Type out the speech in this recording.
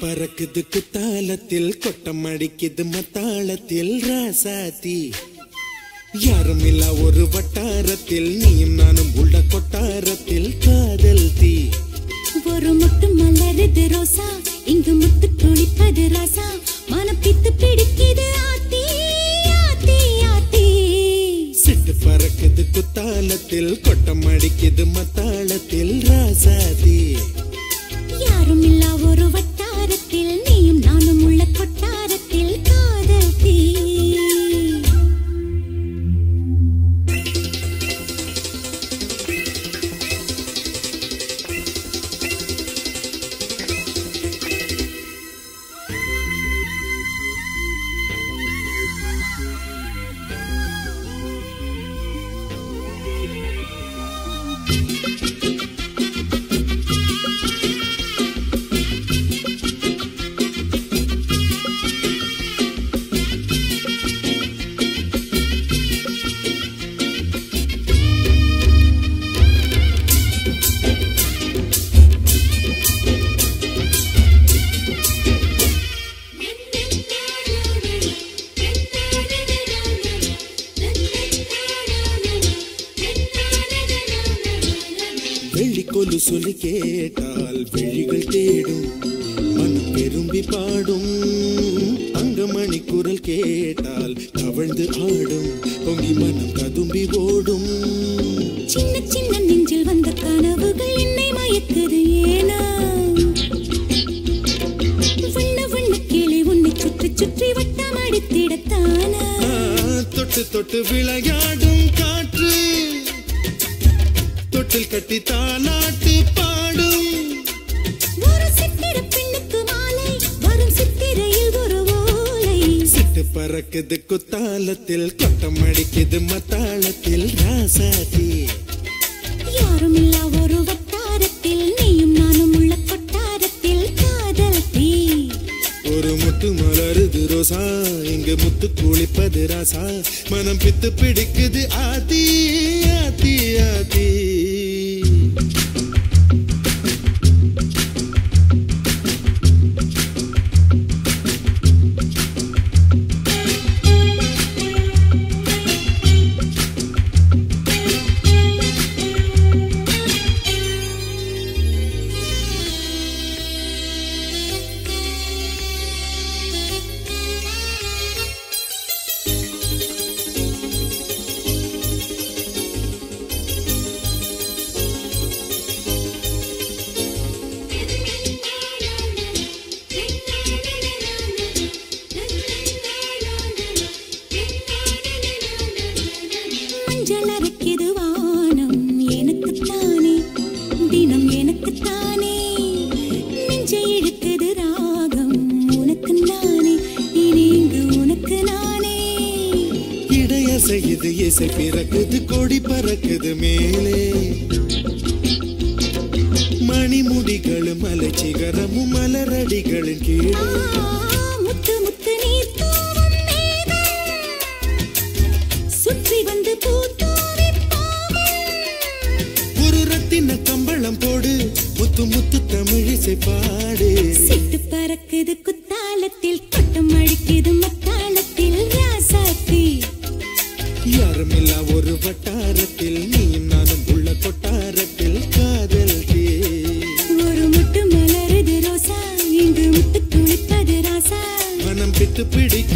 பறக்குது குத்தாலத்தில் கொட்டம் அடிக்குது மத்தாளத்தில் ராசாத்தி யாரும் இல்ல ஒரு வட்டாரத்தில் நீயும் நானும் உள்ள கொட்டாரத்தில் காதல் தீ ஒரு முட்டு மலருது ரோசா இங்கு முத்து துளிப்பது ராசா மனப்பித்து பிடிக்குது ஆத்தி ஆத்தி ஆத்தி சிட்டு பறக்குது குத்தாலத்தில் கொட்டம் அடிக்குது மத்தாளத்தில் ராசாத்தி யாரும் இல்ல ஒரு வட்டாரத்தில் நீயும் நானும் உள்ள கொட்டாரத்தில் காதல் தீ வெள்ளிக்கொலு சொல்லி கேட்டால் விழிகள் தேடும் மனம் பெரும்பி பாடும் தங்கமணி குரல் கேட்டால் தவழ்ந்து ஆடும் பொங்கி மனம் கதும்பி ஓடும் சின்ன சின்ன நெஞ்சில் வந்த கனவுகள் என்னை மயக்குது ஏனா வண்ண வண்ண கிளி உன்னை சுற்றி சுற்றி வட்டம் அடித்திடத்தானா தொட்டு தொட்டு விளையாடும் காற்று தொட்டில் கட்டி தாலாட்டு பாடும் ஒரு சித்திர பெண்ணுக்கு மாலை வரும் சித்திரையில் ஒரு ஓலை சிட்டு பறக்குது குத்தாலத்தில் கொட்டம் அடிக்குது மத்தாளத்தில் ராசாத்தி யாரும் இல்ல ஒரு வட்டாரத்தில் நீயும் நானும் உள்ள கொட்டாரத்தில் காதல் தீ ஒரு முட்டு மலருது ரோசா இங்கு முத்து குளிப்பது ராசா மனம் பித்து பிடிக்குது ஆதி ஆதி ஆதி மஞ்சளரைக்குது வானம் எனக்குத்தானே தினம் எனக்குத்தானே நெஞ்சை இழுக்குது ராகம் உனக்கு நானே இனி இங்கு உனக்கு நானே இடையசையுது இசை பிறக்குது கொடி பறக்குது மேலே மணிமுடிகளும் மலை சிகரமும் மலரடிகளின் கீழே முத்து முத்து நீர் தூவும் மேகம் சுற்றி வந்து பூத்தூவி ஒரு ரத்தின கம்பளம் போடு முத்து முத்து தமிழிசை பாடு சிட்டு பறக்குது குத்தாலத்தில் கொட்டம் அடிக்குது மத்தாளத்தில் ராசாத்தி யாரும் இல்ல ஒரு வட்டாரத்தில் நீயும் நானும் உள்ள கொட்டாரத்தில் காதல் தீ ஒரு முட்டு மலருது ரோசா இங்கு முத்து துளிப்பது ராசா மனம் பித்து பிடிக்க